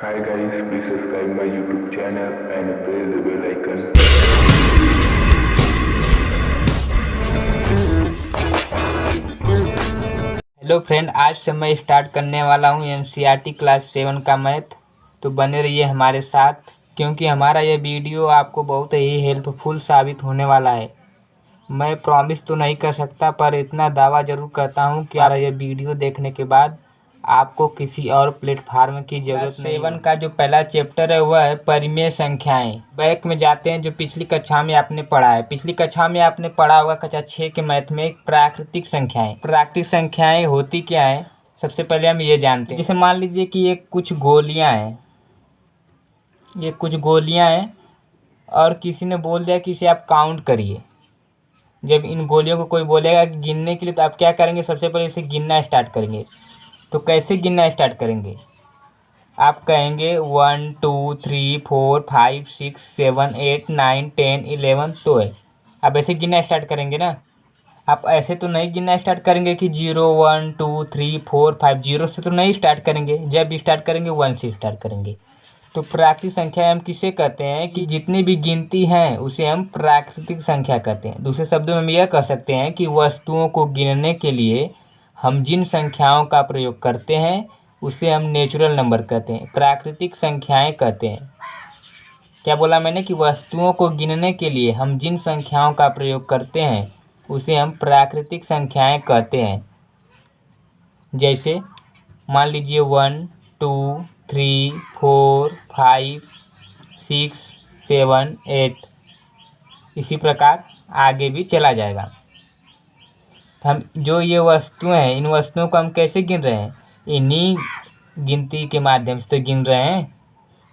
Hi guys, please subscribe my YouTube channel and press the bell icon. Hello friend, आज से मैं start करने वाला हूँ एनसीईआरटी क्लास 7 का मैथ। तो बने रहिए हमारे साथ, क्योंकि हमारा ये वीडियो आपको बहुत ही हेल्पफुल साबित होने वाला है। मैं प्रॉमिस तो नहीं कर सकता, पर इतना दावा ज़रूर करता हूँ कि ये वीडियो देखने के बाद आपको किसी और प्लेटफार्म की जरूरत नहीं। 7 का जो पहला चैप्टर है वह है परिमेय संख्याएं। बैक में जाते हैं, जो पिछली कक्षा में आपने पढ़ा है। पिछली कक्षा में आपने पढ़ा होगा कक्षा 6 के मैथ में प्राकृतिक संख्याएं। प्राकृतिक संख्याएं होती क्या है, सबसे पहले हम ये जानते हैं। जैसे मान लीजिए कि ये कुछ गोलियां हैं, ये कुछ गोलियां हैं और किसी ने बोल दिया कि इसे आप काउंट करिए। जब इन गोलियों को कोई बोलेगा कि गिनने के लिए, तो आप क्या करेंगे, सबसे पहले इसे गिनना स्टार्ट करेंगे। तो कैसे गिनना स्टार्ट करेंगे, आप कहेंगे 1 2 3 4 5 6 7 8 9 10 11 12। आप ऐसे गिनना स्टार्ट करेंगे ना। आप ऐसे तो नहीं गिनना स्टार्ट करेंगे कि 0 1 2 3 4 5। 0 से तो नहीं स्टार्ट करेंगे, जब स्टार्ट करेंगे 1 से स्टार्ट करेंगे। तो प्राकृतिक संख्या हम किसे कहते हैं कि जितनी भी गिनती हैं उसे हम प्राकृतिक संख्या कहते हैं। दूसरे शब्दों में हम यह कह सकते हैं कि वस्तुओं को गिनने के लिए हम जिन संख्याओं का प्रयोग करते हैं उसे हम नेचुरल नंबर कहते हैं, प्राकृतिक संख्याएं कहते हैं। क्या बोला मैंने, कि वस्तुओं को गिनने के लिए हम जिन संख्याओं का प्रयोग करते हैं उसे हम प्राकृतिक संख्याएं कहते हैं। जैसे मान लीजिए 1 2 3 4 5 6 7 8। इसी प्रकार आगे भी चला जाएगा। हम जो ये वस्तुएं हैं, इन वस्तुओं को हम कैसे गिन रहे हैं, इन्हीं गिनती के माध्यम से तो गिन रहे हैं।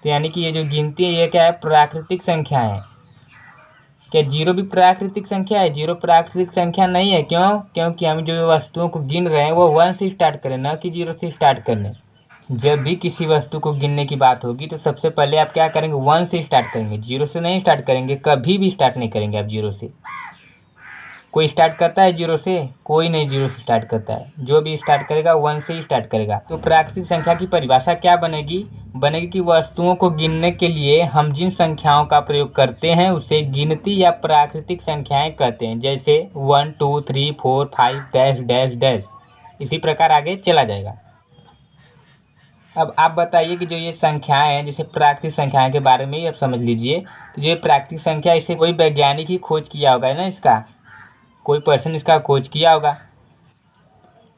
तो यानी कि ये जो गिनती है ये क्या है, प्राकृतिक संख्या है। क्या जीरो भी प्राकृतिक संख्या है? जीरो प्राकृतिक संख्या नहीं है। क्यों? क्योंकि हम जो वस्तुओं को गिन रहे हैं वो 1 से स्टार्ट करें, ना कि 0 से स्टार्ट करें। जब भी किसी वस्तु को गिनने की बात होगी तो सबसे पहले आप क्या करेंगे, 1 से स्टार्ट करेंगे, 0 से नहीं स्टार्ट करेंगे। कभी भी स्टार्ट नहीं करेंगे आप 0 से। कोई स्टार्ट करता है 0 से? कोई नहीं 0 से स्टार्ट करता है। जो भी स्टार्ट करेगा 1 से ही स्टार्ट करेगा। तो प्राकृतिक संख्या की परिभाषा क्या बनेगी कि वस्तुओं को गिनने के लिए हम जिन संख्याओं का प्रयोग करते हैं उसे गिनती या प्राकृतिक संख्याएं कहते हैं। जैसे 1 2 3 4 5 डैश डैश डैश। इसी प्रकार आगे चला जाएगा। अब आप बताइए कि जो ये संख्याएं हैं, जैसे प्राकृतिक संख्याएं के बारे में ही आप समझ लीजिए। तो जो प्राकृतिक संख्या, इसे कोई वैज्ञानिक ही खोज किया होगा ना, इसका कोई पर्सन इसका खोज किया होगा।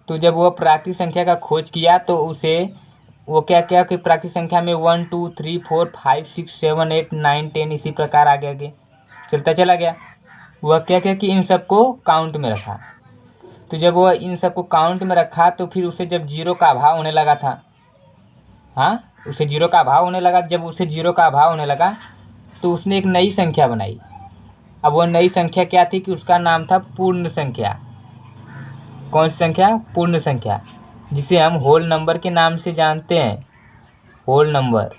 तो जब वह प्राकृतिक संख्या का खोज किया तो उसे वो क्या क्या कि प्राकृतिक संख्या में 1 2 3 4 5 6 7 8 9 10 इसी प्रकार आगे आगे चलता चला गया। वह क्या क्या कि इन सबको काउंट में रखा। तो जब वह इन सबको काउंट में रखा तो फिर उसे जब जीरो का अभाव होने लगा था, हाँ, उसे जीरो का अभाव होने लगा। जब उसे जीरो का अभाव होने लगा तो उसने एक नई संख्या बनाई। अब वह नई संख्या क्या थी कि उसका नाम था पूर्ण संख्या। कौन सी संख्या? पूर्ण संख्या, जिसे हम होल नंबर के नाम से जानते हैं, होल नंबर।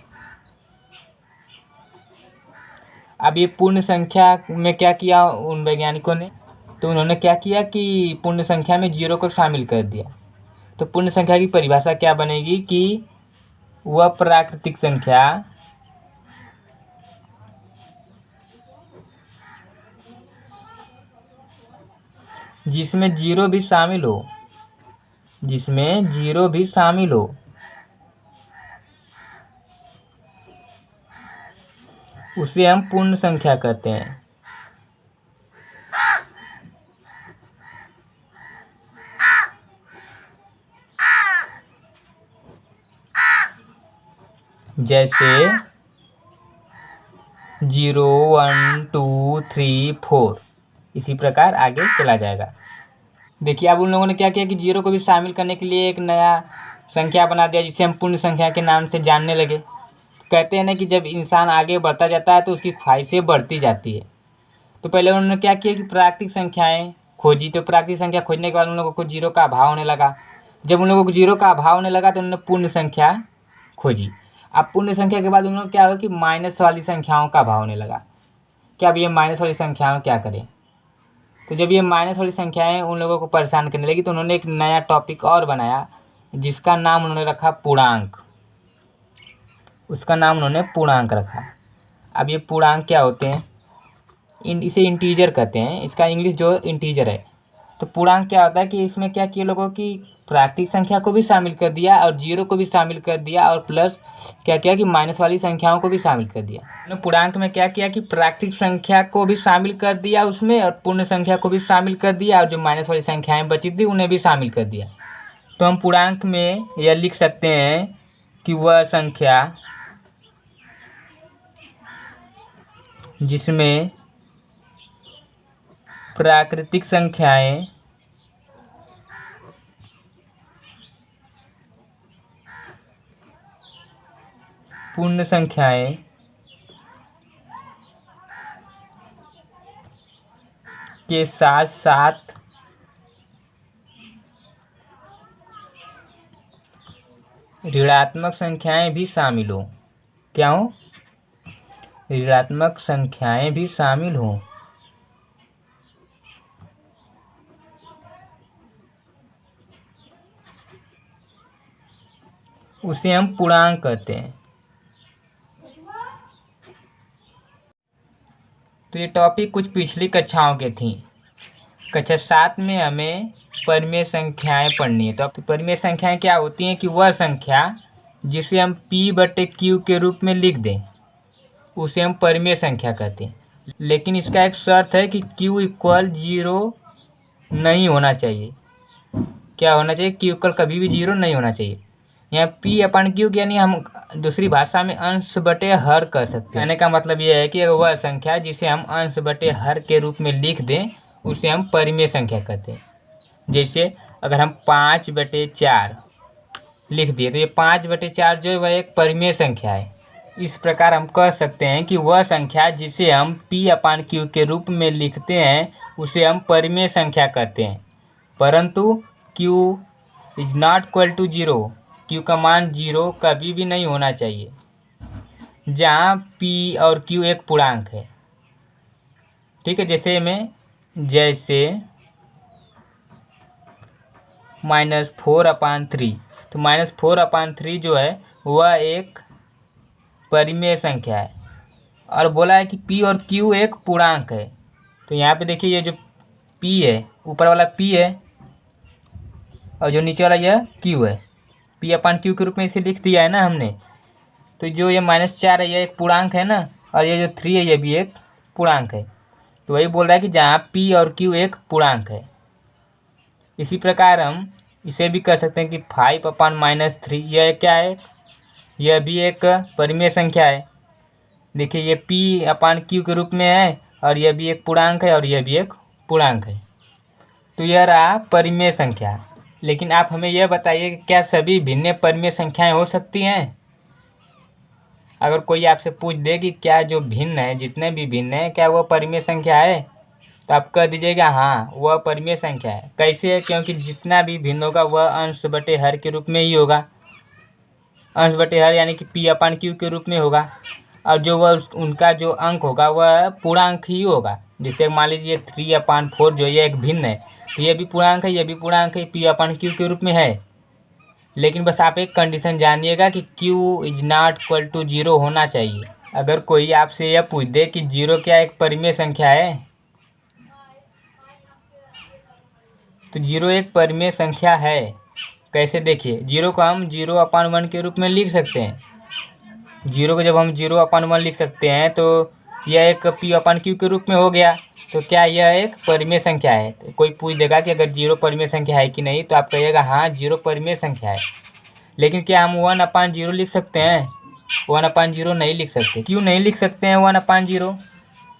अब ये पूर्ण संख्या में क्या किया उन वैज्ञानिकों ने, तो उन्होंने क्या किया कि पूर्ण संख्या में जीरो को शामिल कर दिया। तो पूर्ण संख्या की परिभाषा क्या बनेगी कि वह प्राकृतिक संख्या जिसमें जीरो भी शामिल हो, जिसमें जीरो भी शामिल हो, उसे हम पूर्ण संख्या कहते हैं। जैसे 0 1 2 3 4। इसी प्रकार आगे चला जाएगा। देखिए अब उन लोगों ने क्या किया कि जीरो को भी शामिल करने के लिए एक नया संख्या बना दिया, जिसे हम पूर्ण संख्या के नाम से जानने लगे। कहते हैं ना कि जब इंसान आगे बढ़ता जाता है तो उसकी ख्वाहिशें बढ़ती जाती है। तो पहले उन्होंने क्या किया कि प्राकृतिक संख्याएं खोजी। तो प्राकृतिक संख्या खोजने के बाद उन लोगों को जीरो का अभाव होने लगा। जब उन लोगों को जीरो का अभाव होने लगा तो उन्होंने पूर्ण संख्या खोजी। अब पूर्ण संख्या के बाद उन लोगों क्या हुआ कि माइनस वाली संख्याओं का अभाव होने लगा। क्या अब ये माइनस वाली संख्याओं क्या करें? तो जब ये माइनस वाली संख्याएं उन लोगों को परेशान करने लगी तो उन्होंने एक नया टॉपिक और बनाया, जिसका नाम उन्होंने रखा पूर्णांक। उसका नाम उन्होंने पूर्णांक रखा। अब ये पूर्णांक क्या होते हैं? इसे इंटीजर कहते हैं, इसका इंग्लिश जो इंटीजर है। तो पूर्णांक क्या होता है कि इसमें क्या किया लोगों की प्राकृतिक संख्या को भी शामिल कर दिया और जीरो को भी शामिल कर दिया और प्लस क्या किया कि माइनस वाली संख्याओं को भी शामिल कर दिया। पूर्णांक में क्या किया कि प्राकृतिक संख्या को भी शामिल कर दिया उसमें और पूर्ण संख्या को भी शामिल कर दिया और जो माइनस वाली संख्याएं बची थी उन्हें भी शामिल कर दिया। तो हम पूर्णांक में यह लिख सकते हैं कि वह संख्या जिसमें प्राकृतिक संख्याएं पूर्ण संख्याएं के साथ साथ ऋणात्मक संख्याएं भी शामिल हो। क्या हो? ऋणात्मक संख्याएं भी शामिल हो। उसे हम पूर्णांक कहते हैं। तो ये टॉपिक कुछ पिछली कक्षाओं के थी। कक्षा 7 में हमें परिमेय संख्याएं पढ़नी है। तो परिमेय संख्याएं क्या होती हैं कि वह संख्या जिसे हम p/q के रूप में लिख दें उसे हम परिमेय संख्या कहते हैं। लेकिन इसका एक शर्त है कि q = 0 नहीं होना चाहिए। क्या होना चाहिए? q = कभी भी 0 नहीं होना चाहिए। यहाँ p/q यानी हम दूसरी भाषा में अंश बटे हर कर सकते हैं। कहने का मतलब यह है कि वह संख्या जिसे हम अंश बटे हर के रूप में लिख दें उसे हम परिमेय संख्या कहते हैं। जैसे अगर हम 5/4 लिख दिए तो ये 5/4 जो है वह एक परिमेय संख्या है। इस प्रकार हम कह सकते हैं कि वह संख्या जिसे हम p/q के रूप में लिखते हैं उसे हम परिमेय संख्या कहते हैं। परंतु q ≠ 0, q का मान 0 कभी भी नहीं होना चाहिए। जहाँ p और q एक पूर्णांक है। ठीक है, जैसे -4/3। तो -4/3 जो है वह एक परिमेय संख्या है और बोला है कि p और q एक पूर्णांक है। तो यहाँ पे देखिए ये जो p है, ऊपर वाला p है और जो नीचे वाला यह q है। p/q के रूप में इसे लिख दिया है ना हमने। तो जो ये -4 है यह एक पूर्णांक है ना, और ये जो 3 है ये भी एक पूर्णांक है। तो वही बोल रहा है कि जहाँ p और q एक पूर्णांक है। इसी प्रकार हम इसे भी कर सकते हैं कि 5/-3 यह क्या है? यह भी एक परिमेय संख्या है। देखिए ये p/q के रूप में है और यह भी एक पूर्णांक है और यह भी एक पूर्णांक है। तो यह रहा परिमेय संख्या। लेकिन आप हमें यह बताइए कि क्या सभी भिन्न परिमेय संख्याएं हो सकती हैं? अगर कोई आपसे पूछ दे कि क्या जो भिन्न है, जितने भी भिन्न है, क्या वह परिमेय संख्या है? तो आप कह दीजिएगा हाँ वह परिमेय संख्या है। कैसे है? क्योंकि जितना भी भिन्न होगा वह अंश बटे हर के रूप में ही होगा। अंश बटे हर यानी कि p/q के रूप में होगा और जो वह उनका जो अंक होगा वह पूर्णांक ही होगा। जैसे मान लीजिए 3/4 जो ये एक भिन्न है तो ये भी पूर्णांक है, ये भी पूर्णांक है, p/q के रूप में है। लेकिन बस आप एक कंडीशन जानिएगा कि q ≠ 0 होना चाहिए। अगर कोई आपसे यह पूछ दे कि 0 क्या एक परिमेय संख्या है? तो 0 एक परिमेय संख्या है। कैसे? देखिए 0 को हम 0/1 के रूप में लिख सकते हैं। 0 को जब हम 0/1 लिख सकते हैं तो यह एक p/q के रूप में हो गया। तो क्या यह एक परिमेय संख्या है? तो कोई पूछ देगा कि अगर 0 परिमेय संख्या है कि नहीं, तो आप कहिएगा हाँ 0 परिमेय संख्या है। लेकिन क्या हम 1/0 लिख सकते हैं? 1/0 नहीं लिख सकते। क्यों नहीं लिख सकते हैं 1/0?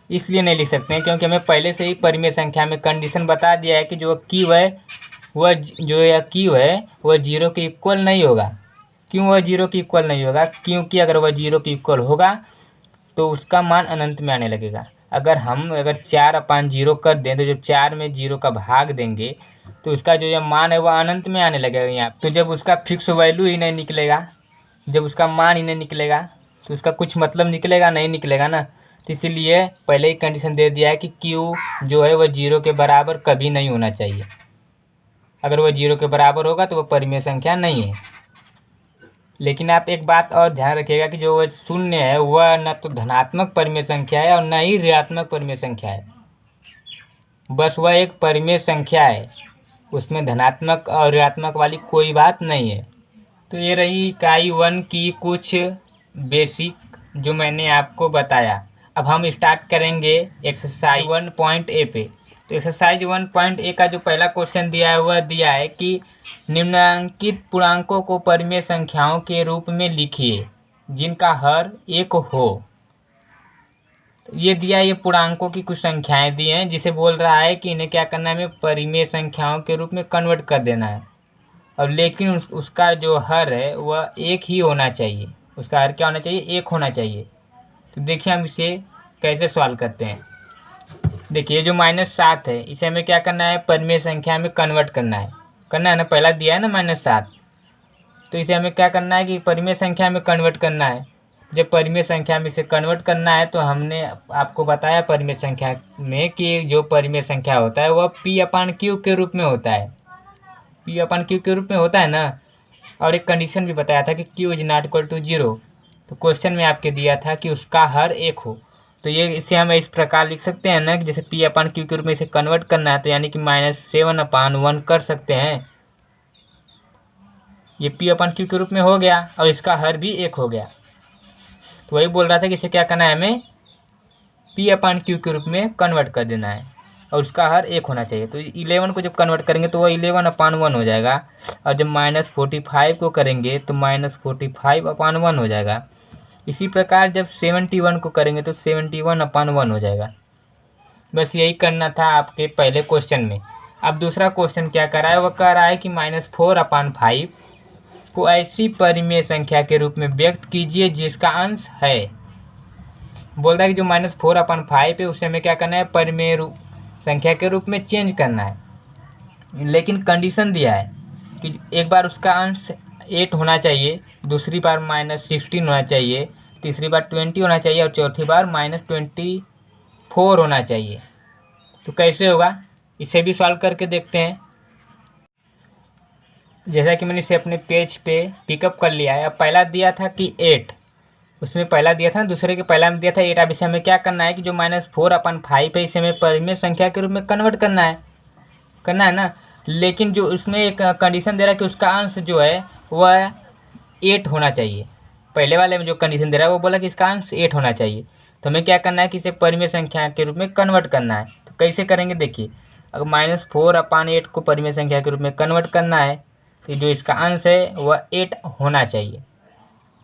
इसलिए नहीं लिख सकते हैं क्योंकि हमें पहले से ही परिमेय संख्या में कंडीशन बता दिया है कि जो q है वह वह 0 के इक्वल नहीं होगा। क्यों वह 0 के इक्वल नहीं होगा? क्योंकि अगर वह 0 के इक्वल होगा तो उसका मान अनंत में आने लगेगा। अगर 4/0 कर दें तो जब 4 में 0 का भाग देंगे तो उसका जो यह मान है वह अनंत में आने लगेगा यहाँ। तो जब उसका फिक्स वैल्यू ही नहीं निकलेगा, जब उसका मान ही नहीं निकलेगा तो उसका कुछ मतलब निकलेगा नहीं निकलेगा ना। तो इसीलिए पहले ही कंडीशन दे दिया है कि q जो है वह 0 के बराबर कभी नहीं होना चाहिए। अगर वह 0 के बराबर होगा तो वह परिमेय संख्या नहीं है। लेकिन आप एक बात और ध्यान रखिएगा कि जो शून्य है वह न तो धनात्मक परिमेय संख्या है और न ही ऋणात्मक परिमेय संख्या है। बस वह एक परिमेय संख्या है, उसमें धनात्मक और ऋणात्मक वाली कोई बात नहीं है। तो ये रही इकाई 1 की कुछ बेसिक जो मैंने आपको बताया। अब हम स्टार्ट करेंगे एक्सरसाइज 1.a पे। तो एक्सरसाइज 1.a का जो पहला क्वेश्चन दिया है वह दिया है कि निम्नांकित पूर्णांकों को परिमेय संख्याओं के रूप में लिखिए जिनका हर 1 हो। ये दिया, ये पूर्णांकों की कुछ संख्याएं दी हैं जिसे बोल रहा है कि इन्हें क्या करना है, हमें परिमेय संख्याओं के रूप में कन्वर्ट कर देना है। और लेकिन उसका जो हर है वह 1 ही होना चाहिए। उसका हर क्या होना चाहिए, 1 होना चाहिए। तो देखिए हम इसे कैसे सॉल्व करते हैं। देखिए जो -7 है इसे हमें क्या करना है, परिमेय संख्या में कन्वर्ट करना है ना। पहला दिया है ना -7, तो इसे हमें क्या करना है कि परिमेय संख्या में कन्वर्ट करना है। जब परिमेय संख्या में इसे कन्वर्ट करना है तो हमने आपको बताया परिमेय संख्या में कि जो परिमेय संख्या होता है वह P/Q के रूप में होता है। P/Q के रूप में होता है ना। और एक कंडीशन भी बताया था कि Q is not equal to 0। तो क्वेश्चन में आपके दिया था कि उसका हर 1 हो। तो ये इसे हम इस प्रकार लिख सकते हैं ना कि जैसे P/Q के रूप में इसे कन्वर्ट करना है तो यानी कि -7/1 कर सकते हैं। ये P/Q के रूप में हो गया और इसका हर भी 1 हो गया। तो वही बोल रहा था कि इसे क्या करना है, हमें P/Q के रूप में कन्वर्ट कर देना है और उसका हर 1 होना चाहिए। तो 11 को जब कन्वर्ट करेंगे तो वह 11/1 हो जाएगा। और जब -45 को करेंगे तो -45/1 हो जाएगा। इसी प्रकार जब 71 को करेंगे तो 71/1 हो जाएगा। बस यही करना था आपके पहले क्वेश्चन में। अब दूसरा क्वेश्चन क्या कर रहा है, वह कह रहा है कि -4/5 को ऐसी परिमेय संख्या के रूप में व्यक्त कीजिए जिसका अंश है। बोल रहा है कि जो -4/5 है उसे हमें क्या करना है, परिमेय संख्या के रूप में चेंज करना है। लेकिन कंडीशन दिया है कि एक बार उसका अंश 8 होना चाहिए, दूसरी बार -16 होना चाहिए, तीसरी बार 20 होना चाहिए और चौथी बार -24 होना चाहिए। तो कैसे होगा, इसे भी सॉल्व करके देखते हैं। जैसा कि मैंने इसे अपने पेज पे पिकअप कर लिया है। अब पहला दिया था कि 8, उसमें पहला दिया था, दूसरे के पहला में दिया था 8। अब इसे हमें क्या करना है कि जो -4/5 है इसे हमें परिमेय संख्या के रूप में कन्वर्ट करना है ना। लेकिन जो उसमें एक कंडीशन दे रहा है कि उसका अंश जो है वह 8 होना चाहिए। पहले वाले में जो कंडीशन दे रहा है वो बोला कि इसका अंश 8 होना चाहिए। तो हमें क्या करना है कि इसे परिमेय संख्या के रूप में कन्वर्ट करना है। तो कैसे करेंगे देखिए, अगर -4/8 को परिमेय संख्या के रूप में कन्वर्ट करना है तो जो इसका अंश है वह 8 होना चाहिए।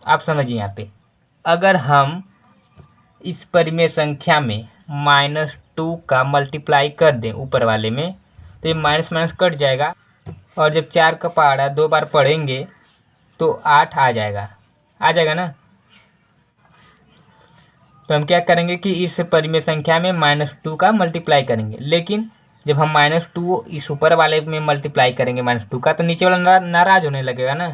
आप समझिए यहाँ पे, अगर हम इस परिमेय संख्या में -2 का मल्टीप्लाई कर दें ऊपर वाले में तो ये माइनस माइनस कट जाएगा और जब 4 का पहाड़ा 2 बार पढ़ेंगे तो 8 आ जाएगा ना। तो हम क्या करेंगे कि इस परिमेय संख्या में -2 का मल्टीप्लाई करेंगे। लेकिन जब हम -2 इस ऊपर वाले में मल्टीप्लाई करेंगे -2 का तो नीचे वाला नाराज होने लगेगा ना।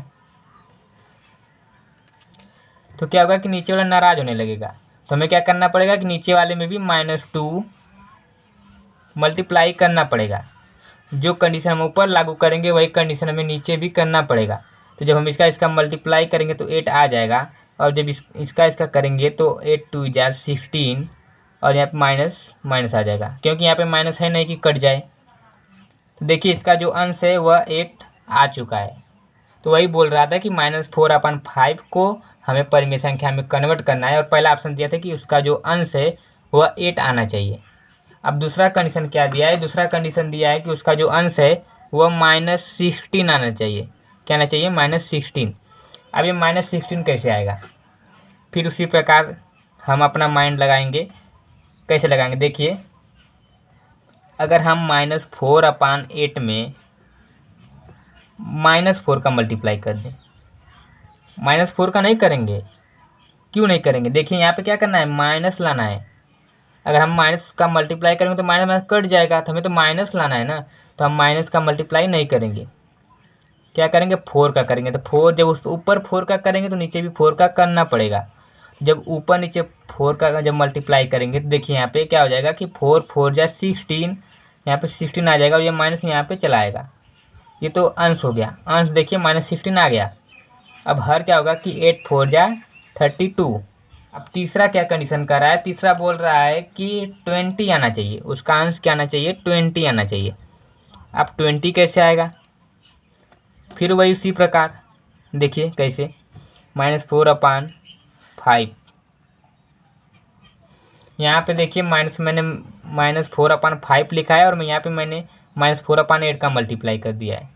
तो क्या होगा कि नीचे वाला नाराज होने लगेगा। तो हमें क्या करना पड़ेगा कि नीचे वाले में भी -2 मल्टीप्लाई करना पड़ेगा। जो कंडीशन हम ऊपर लागू करेंगे वही कंडीशन हमें नीचे भी करना पड़ेगा। तो जब हम इसका मल्टीप्लाई करेंगे तो 8 आ जाएगा और जब इसका करेंगे तो 8 2 जा 16 और यहाँ पे माइनस आ जाएगा, क्योंकि यहाँ पे माइनस है नहीं कि कट जाए। तो देखिए इसका जो अंश है वह 8 आ चुका है। तो वही बोल रहा था कि -4/5 को हमें परिमेय संख्या में कन्वर्ट करना है और पहला ऑप्शन दिया था कि उसका जो अंश है वह 8 आना चाहिए। अब दूसरा कंडीशन क्या दिया है, दूसरा कंडीशन दिया है कि उसका जो अंश है वह -16 आना चाहिए। क्या आना चाहिए, -16। अब ये -16 कैसे आएगा, फिर उसी प्रकार हम अपना माइंड लगाएंगे। कैसे लगाएंगे देखिए, अगर हम -4/8 में -4 का मल्टीप्लाई कर दें, -4 का नहीं करेंगे। क्यों नहीं करेंगे, देखिए यहाँ पे क्या करना है, माइनस लाना है। अगर हम माइनस का मल्टीप्लाई करेंगे तो माइनस माइनस कट जाएगा, तो हमें तो माइनस लाना है ना। तो हम माइनस का मल्टीप्लाई नहीं करेंगे, क्या करेंगे, 4 का करेंगे। तो 4 जब उस ऊपर 4 का करेंगे तो नीचे भी 4 का करना पड़ेगा। जब ऊपर नीचे 4 का जब मल्टीप्लाई करेंगे तो देखिए यहाँ पे क्या हो जाएगा कि 4 4 जा 16, यहाँ पे 16 आ जाएगा और ये माइनस यहाँ पे चला आएगा। ये तो अंश हो गया, अंश देखिए -16 आ गया। अब हर क्या होगा कि 8 4 जा 32। अब तीसरा क्या कंडीशन कर रहा है, तीसरा बोल रहा है कि 20 आना चाहिए, उसका अंश क्या आना चाहिए, 20 आना चाहिए। अब 20 कैसे आएगा, फिर वही उसी प्रकार देखिए कैसे, -4/5। यहाँ पे देखिए मैंने -4/5 लिखा है और मैं यहाँ पे मैंने -4/8 का मल्टीप्लाई कर दिया है।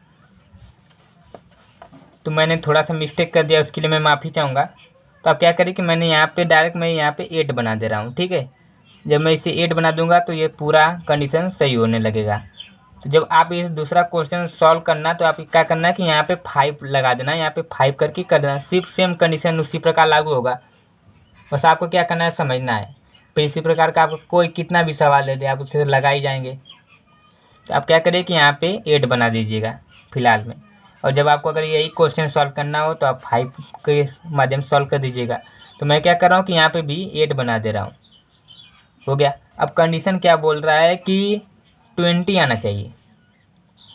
तो मैंने थोड़ा सा मिस्टेक कर दिया, उसके लिए मैं माफ़ी चाहूँगा। तो आप क्या करें कि मैंने यहाँ पे डायरेक्ट मैं यहाँ पे 8 बना दे रहा हूँ, ठीक है। जब मैं इसे 8 बना दूंगा तो ये पूरा कंडीशन सही होने लगेगा। तो जब आप ये दूसरा क्वेश्चन सॉल्व करना तो आप क्या करना है कि यहाँ पे 5 लगा देना, यहाँ पे 5 करके कर देना, सिर्फ सेम कंडीशन उसी प्रकार लागू होगा। बस आपको क्या करना है, समझना है। फिर इसी प्रकार का आपको कोई कितना भी सवाल दे दे आप उससे लगा ही जाएंगे। तो आप क्या करिए कि यहाँ पे 8 बना दीजिएगा फिलहाल में, और जब आपको अगर यही क्वेश्चन सॉल्व करना हो तो आप 5 के माध्यम से सॉल्व कर दीजिएगा। तो मैं क्या कर रहा हूँ कि यहाँ पे भी 8 बना दे रहा हूँ, हो गया। अब कंडीशन क्या बोल रहा है कि 20 आना चाहिए।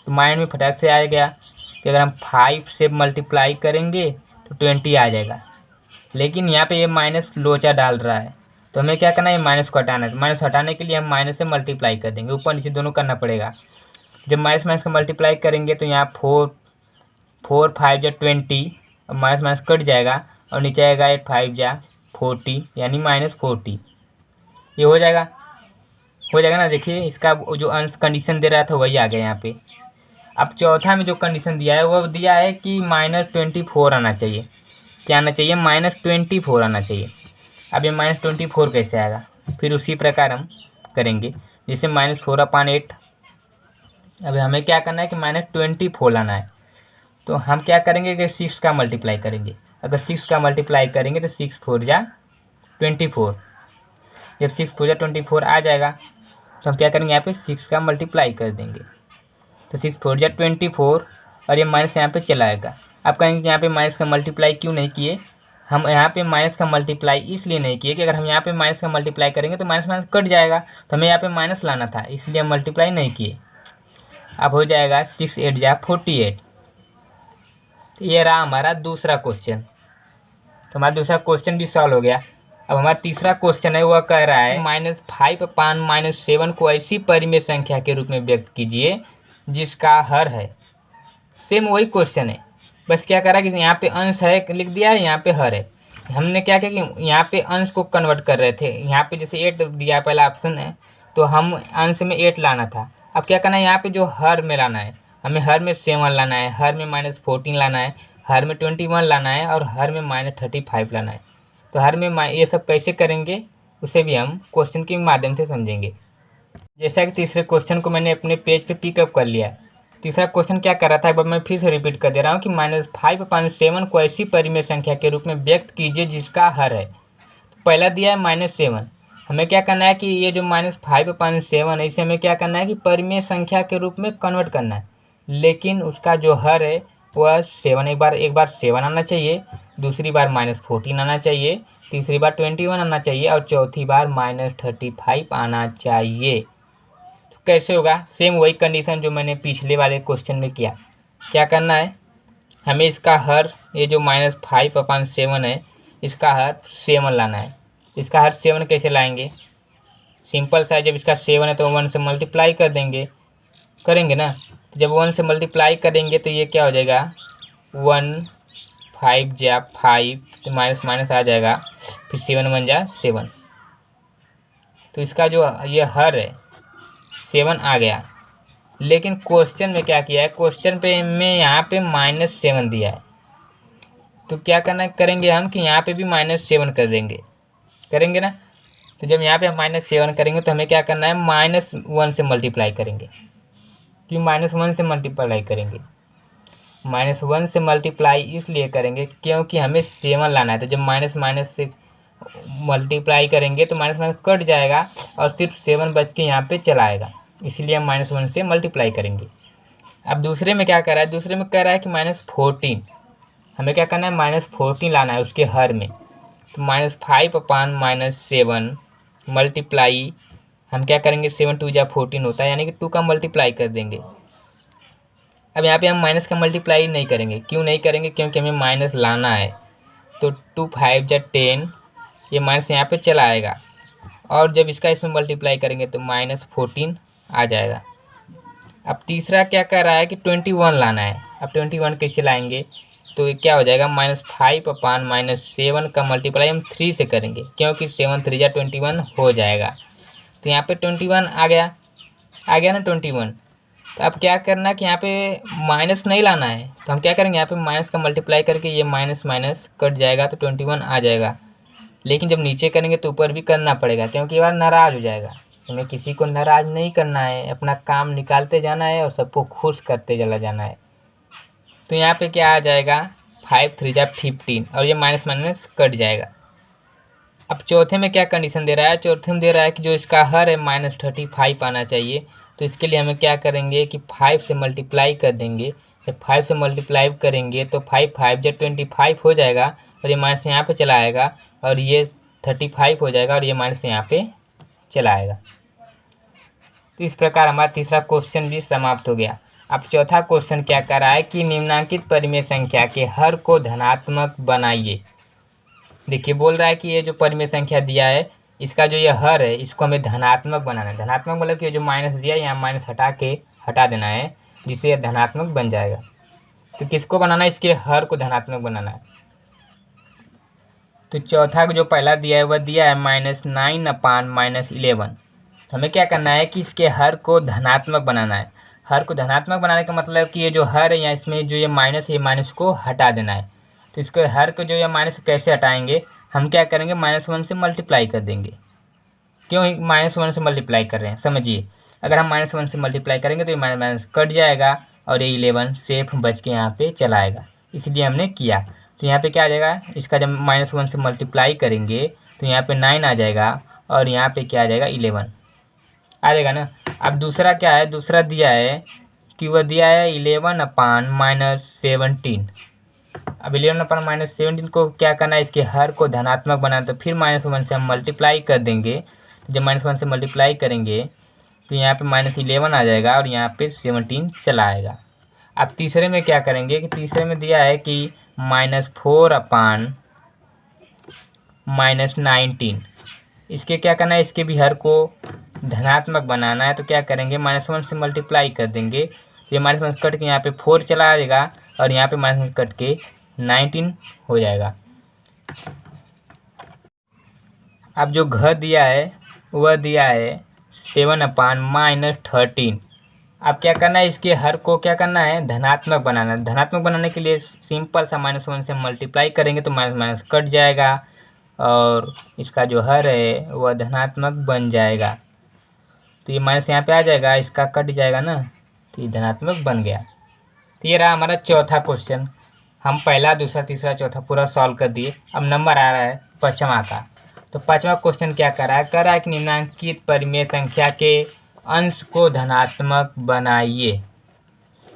तो माइंड में फटाक से आ गया कि अगर हम 5 से मल्टीप्लाई करेंगे तो 20 आ जाएगा, लेकिन यहाँ पे ये माइनस लोचा डाल रहा है। तो हमें क्या करना है, माइनस को हटाना है। माइनस हटाने के लिए हम माइनस से मल्टीप्लाई कर देंगे, ऊपर नीचे दोनों करना पड़ेगा। जब माइनस माइनस का मल्टीप्लाई करेंगे तो यहाँ 4 5 जा 20, और माइनस माइनस कट जाएगा और नीचे आएगा 8 5 जा 40, यानी -40। ये हो जाएगा ना। देखिए इसका जो अंश कंडीशन दे रहा था वही आ गया यहाँ पे। अब चौथा में जो कंडीशन दिया है वो दिया है कि -24 आना चाहिए। क्या आना चाहिए, -24 आना चाहिए। अब ये -24 कैसे आएगा, फिर उसी प्रकार हम करेंगे जैसे -4/8। अब हमें क्या करना है कि -24 लाना है। तो हम क्या करेंगे कि 6 का मल्टीप्लाई करेंगे। अगर 6 का मल्टीप्लाई करेंगे तो 6 4 जा 24। जब 6 4 जा 24 आ जाएगा तो हम क्या करेंगे, यहाँ पे 6 का मल्टीप्लाई कर देंगे। तो 6 4 जा 24, और ये माइनस यहाँ पे चला आएगा। आप कहेंगे कि यहाँ पे माइनस का मल्टीप्लाई क्यों नहीं किए। हम यहाँ पे माइनस का मल्टीप्लाई इसलिए नहीं किए कि अगर हम यहाँ पे माइनस का मल्टीप्लाई करेंगे तो माइनस माइनस कट जाएगा, तो हमें यहाँ पे माइनस लाना था, इसलिए हम मल्टीप्लाई नहीं किए। अब हो जाएगा 6 8 जा 48। ये रहा हमारा दूसरा क्वेश्चन। तो हमारा दूसरा क्वेश्चन भी सॉल्व हो गया। अब हमारा तीसरा क्वेश्चन है, वह कह रहा है -5/-7 को ऐसी परिमेय संख्या के रूप में व्यक्त कीजिए जिसका हर है। सेम वही क्वेश्चन है, बस क्या करा कि यहाँ पे अंश है लिख दिया है, यहाँ पे हर है। हमने क्या किया कि यहाँ पे अंश को कन्वर्ट कर रहे थे। यहाँ पे जैसे 8 दिया है पहला ऑप्शन है, तो हम अंश में 8 लाना था। अब क्या करना है, यहाँ पे जो हर में लाना है, हमें हर में 7 लाना है, हर में -14 लाना है, हर में 21 लाना है, और हर में -35 लाना है। तो हर में ये सब कैसे करेंगे उसे भी हम क्वेश्चन के माध्यम से समझेंगे। जैसा कि तीसरे क्वेश्चन को मैंने अपने पेज पे पिकअप कर लिया। तीसरा क्वेश्चन क्या कर रहा था, एक बार मैं फिर से रिपीट कर दे रहा हूँ कि -5/7 को ऐसी परिमेय संख्या के रूप में व्यक्त कीजिए जिसका हर है। तो पहला दिया है -7, हमें क्या करना है कि ये जो -5/7 है इसे हमें क्या करना है कि परिमेय संख्या के रूप में कन्वर्ट करना है, लेकिन उसका जो हर है वह 7। एक बार 7 आना चाहिए, दूसरी बार -14 आना चाहिए, तीसरी बार 21 आना चाहिए, और चौथी बार -35 आना चाहिए। तो कैसे होगा, सेम वही कंडीशन जो मैंने पिछले वाले क्वेश्चन में किया। क्या करना है, हमें इसका हर, ये जो -5/7 है इसका हर 7 लाना है। इसका हर 7 कैसे लाएंगे, सिंपल सा है, जब इसका 7 है तो 1 से मल्टीप्लाई कर देंगे, करेंगे ना। जब 1 से मल्टीप्लाई करेंगे तो ये क्या हो जाएगा, 1 5 जा 5, तो माइनस माइनस आ जाएगा, फिर 7 1 जा 7। तो इसका जो ये हर है 7 आ गया। लेकिन क्वेश्चन में क्या किया है, क्वेश्चन पे में यहाँ पे -7 दिया है। तो क्या करना करेंगे हम कि यहाँ पे भी -7 कर देंगे, करेंगे ना। तो जब यहाँ पे हम -7 करेंगे तो हमें क्या करना है, -1 से मल्टीप्लाई करेंगे। क्यों -1 से मल्टीप्लाई करेंगे, -1 से मल्टीप्लाई इसलिए करेंगे क्योंकि हमें 7 लाना है। तो जब माइनस माइनस से मल्टीप्लाई करेंगे तो माइनस माइनस कट जाएगा और सिर्फ 7 बच के यहाँ पे चला आएगा, इसलिए हम -1 से मल्टीप्लाई करेंगे। अब दूसरे में क्या कर रहा है, दूसरे में कह रहा है कि -14, हमें क्या करना है, -14 लाना है उसके हर में। तो -5/-7 मल्टीप्लाई, हम क्या करेंगे, 7 2 जा 14 होता है, यानी कि 2 का मल्टीप्लाई कर देंगे। अब यहाँ पे हम माइनस का मल्टीप्लाई नहीं करेंगे। क्यों नहीं करेंगे? क्योंकि हमें माइनस लाना है। तो 2 5 जा 10, ये माइनस यहाँ पे चला आएगा और जब इसका इसमें मल्टीप्लाई करेंगे तो -14 आ जाएगा। अब तीसरा क्या कर रहा है कि 21 लाना है। अब 21 कैसे लाएंगे? तो ये क्या हो जाएगा, -5/-7 का मल्टीप्लाई हम 3 से करेंगे, क्योंकि 7 3 जा 21 हो जाएगा। तो यहाँ पे 21 आ गया ना 21। तो अब क्या करना कि यहाँ पे माइनस नहीं लाना है, तो हम क्या करेंगे, यहाँ पे माइनस का मल्टीप्लाई करके ये माइनस माइनस कट जाएगा तो 21 आ जाएगा। लेकिन जब नीचे करेंगे तो ऊपर भी करना पड़ेगा, क्योंकि ये बार नाराज़ हो जाएगा। हमें किसी को नाराज़ नहीं करना है, अपना काम निकालते जाना है और सबको खुश करते चला जाना है। तो यहाँ पे क्या आ जाएगा, 5 3 जा 15 और ये माइनस माइनस कट जाएगा। अब चौथे में क्या कंडीशन दे रहा है? चौथे में दे रहा है कि जो इसका हर है -35 आना चाहिए। तो इसके लिए हमें क्या करेंगे कि 5 से मल्टीप्लाई कर देंगे। जब 5 से मल्टीप्लाई करेंगे तो 5 5 जा 25 हो जाएगा और ये माइनस यहाँ पे चला आएगा और ये 35 हो जाएगा और ये माइनस यहाँ पे चला आएगा। तो इस प्रकार हमारा तीसरा क्वेश्चन भी समाप्त हो गया। अब चौथा क्वेश्चन क्या कर रहा है कि निम्नांकित परिमेय संख्या के हर को धनात्मक बनाइए। देखिए बोल रहा है कि ये जो परिमेय संख्या दिया है इसका जो ये हर है इसको हमें धनात्मक बनाना है। धनात्मक मतलब कि जो माइनस दिया है यहाँ माइनस हटा देना है, जिससे यह धनात्मक बन जाएगा। तो किसको बनाना है? इसके हर को धनात्मक बनाना है। तो चौथा जो पहला दिया है वह दिया है -9/-11। तो हमें क्या करना है कि इसके हर को धनात्मक बनाना है। हर को धनात्मक बनाने का मतलब कि ये जो हर है या इसमें जो ये माइनस है, ये माइनस को हटा देना है। तो इसके हर को जो ये माइनस कैसे हटाएंगे, हम क्या करेंगे, -1 से मल्टीप्लाई कर देंगे। क्यों -1 से मल्टीप्लाई कर रहे हैं समझिए। अगर हम -1 से मल्टीप्लाई करेंगे तो ये माइनस माइनस कट जाएगा और ये 11 सेफ बच के यहाँ पे चला आएगा, इसलिए हमने किया। तो यहाँ पे क्या आ जाएगा, इसका जब -1 से मल्टीप्लाई करेंगे तो यहाँ पे 9 आ जाएगा और यहाँ पे क्या आ जाएगा, 11 आ जाएगा ना। अब दूसरा क्या है, दूसरा दिया है कि वह दिया है 11/-17। अब 11/-17 को क्या करना है, इसके हर को धनात्मक बनाना। तो फिर -1 से हम मल्टीप्लाई कर देंगे। जब -1 से मल्टीप्लाई करेंगे तो यहाँ पे -11 आ जाएगा और यहाँ पे 17 चला आएगा। अब तीसरे में क्या करेंगे कि तीसरे में दिया है कि -4/-19। इसके क्या करना है, इसके भी हर को धनात्मक बनाना है। तो क्या करेंगे, -1 से मल्टीप्लाई कर देंगे। ये -1 कट के यहाँ पे 4 चला आएगा और यहाँ पे -1 कट के 19 हो जाएगा। अब जो घ दिया है वह दिया है 7/-13। अब क्या करना है, इसके हर को क्या करना है, धनात्मक बनाना है। धनात्मक बनाने के लिए सिंपल सा -1 से मल्टीप्लाई करेंगे तो माइनस माइनस कट जाएगा और इसका जो हर है वह धनात्मक बन जाएगा। तो ये माइनस यहाँ पे आ जाएगा, इसका कट जाएगा ना, तो ये धनात्मक बन गया। तो ये रहा हमारा चौथा क्वेश्चन। हम पहला दूसरा तीसरा चौथा पूरा सॉल्व कर दिए। अब नंबर आ रहा है पाँचवा का। तो पाँचवा क्वेश्चन क्या कर रहा है कि निम्नांकित परिमेय संख्या के अंश को धनात्मक बनाइए।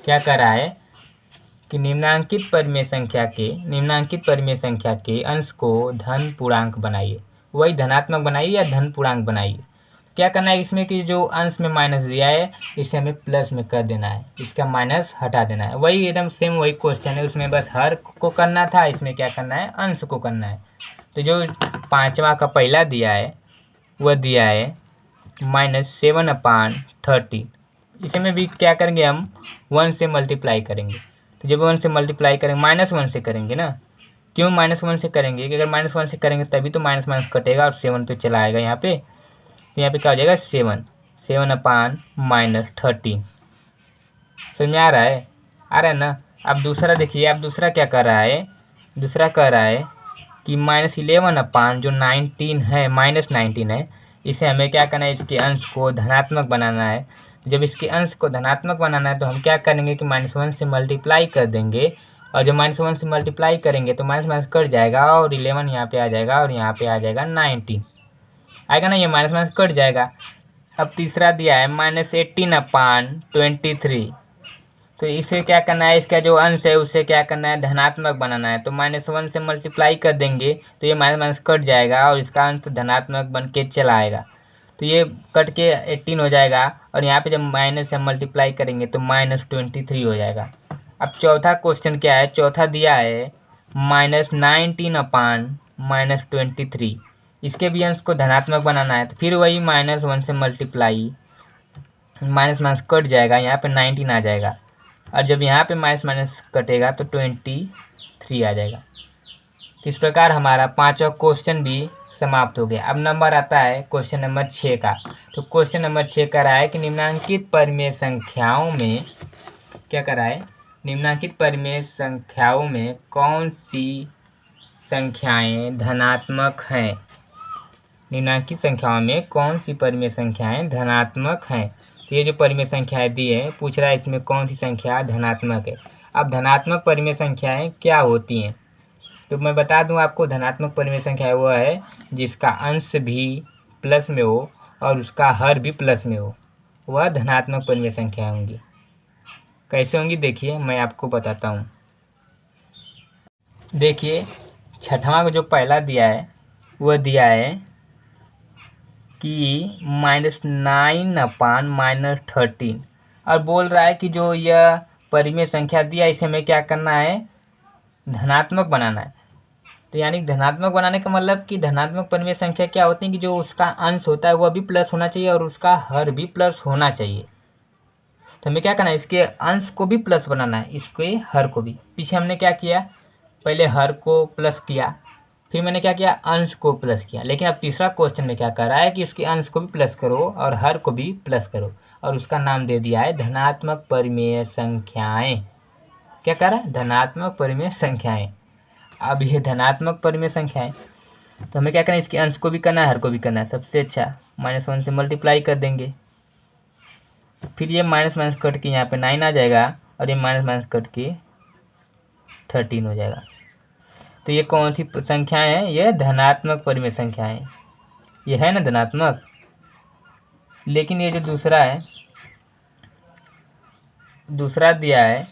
क्या कर रहा है कि निम्नांकित परिमेय संख्या के अंश को धन पूर्णांक बनाइए। वही धनात्मक बनाइए या धन पूर्णांक बनाइए। क्या करना है इसमें कि जो अंश में माइनस दिया है इसे हमें प्लस में कर देना है, इसका माइनस हटा देना है। वही एकदम सेम वही क्वेश्चन है, उसमें बस हर को करना था, इसमें क्या करना है, अंश को करना है। तो जो पाँचवा का पहला दिया है वह दिया है -7/13। इसमें भी क्या करेंगे, हम 1 से मल्टीप्लाई करेंगे। तो जब 1 से मल्टीप्लाई करेंगे -1 से करेंगे ना। क्यों -1 से करेंगे कि अगर -1 से करेंगे तभी तो माइनस माइनस कटेगा और 7 पे चला आएगा यहाँ पे। तो यहाँ पे क्या हो जाएगा, 7/-13। समझ में आ रहा है ना। अब दूसरा देखिए, अब दूसरा क्या कर रहा है, दूसरा कह रहा है कि -11 जो 19 है, -19 है, इसे हमें क्या करना है, इसके अंश को धनात्मक बनाना है। जब इसके अंश को धनात्मक बनाना है तो हम क्या करेंगे कि -1 से मल्टीप्लाई कर देंगे और जब -1 से मल्टीप्लाई करेंगे तो माइनस माइनस कट जाएगा और 11 यहाँ पे आ जाएगा और यहाँ पे आ जाएगा 19 आएगा ना, ये माइनस माइनस कट जाएगा। अब तीसरा दिया है -18/23। तो इसे क्या करना है, इसका जो अंश है उसे क्या करना है, धनात्मक बनाना है। तो -1 से मल्टीप्लाई कर देंगे तो ये माइनस माइनस कट जाएगा और इसका अंश धनात्मक बन के चला आएगा। तो ये कट के 18 हो जाएगा, और यहाँ पे जब माइनस से मल्टीप्लाई करेंगे तो -23 हो जाएगा। अब चौथा क्वेश्चन क्या है, चौथा दिया है -19/-23। इसके भी अंश को धनात्मक बनाना है, तो फिर वही -1 से मल्टीप्लाई, माइनस माइनस कट जाएगा, यहाँ पे 19 आ जाएगा, और जब यहाँ पे माइनस माइनस कटेगा तो 23 आ जाएगा। तो इस प्रकार हमारा पांचवा क्वेश्चन भी समाप्त हो गया। अब नंबर आता है क्वेश्चन नंबर 6 का। तो क्वेश्चन नंबर 6 कह रहा है कि निम्नांकित परिमेय संख्याओं में क्या कह रहा है, निम्नांकित परिमेय संख्याओं में कौन सी संख्याएं धनात्मक हैं। निम्नांकित संख्याओं में कौन सी परिमेय संख्याएं धनात्मक हैं। तो ये जो परिमेय संख्याएं दी है, पूछ रहा है इसमें कौन सी संख्या धनात्मक है। अब धनात्मक परिमेय संख्याएं क्या होती हैं, तो मैं बता दूं आपको, धनात्मक परिमेय संख्या वो है जिसका अंश भी प्लस में हो और उसका हर भी प्लस में हो, वह धनात्मक परिमेय संख्या होंगी। कैसे होंगी देखिए, मैं आपको बताता हूँ। देखिए छठवां को जो पहला दिया है वह दिया है कि -9/-13, और बोल रहा है कि जो यह परिमेय संख्या दिया इसे हमें क्या करना है, धनात्मक बनाना है। तो यानी धनात्मक बनाने का मतलब कि धनात्मक परिमेय संख्या क्या होती है कि जो उसका अंश होता है वह भी प्लस होना चाहिए और उसका हर भी प्लस होना चाहिए। तो हमें क्या करना है, इसके अंश को भी प्लस बनाना है, इसके हर को भी। पीछे हमने क्या किया, पहले हर को प्लस किया, फिर मैंने क्या किया, अंश को प्लस किया। लेकिन अब तीसरा क्वेश्चन में क्या कर रहा है कि इसके अंश को भी प्लस करो और हर को भी प्लस करो, और उसका नाम दे दिया है धनात्मक परिमेय संख्याएं। क्या कर रहा है, धनात्मक परिमेय संख्याएं। अब ये धनात्मक परिमेय संख्याएं, तो हमें क्या करना है, इसके अंश को भी करना है, हर को भी करना है। सबसे अच्छा -1 से मल्टीप्लाई कर देंगे, फिर ये माइनस माइनस कट के यहाँ पे 9 आ जाएगा, और ये माइनस माइनस कट के 13 हो जाएगा। तो ये कौन सी संख्याएं हैं, ये धनात्मक परिमेय संख्याएं, ये है ना धनात्मक। लेकिन ये जो दूसरा है, दूसरा दिया है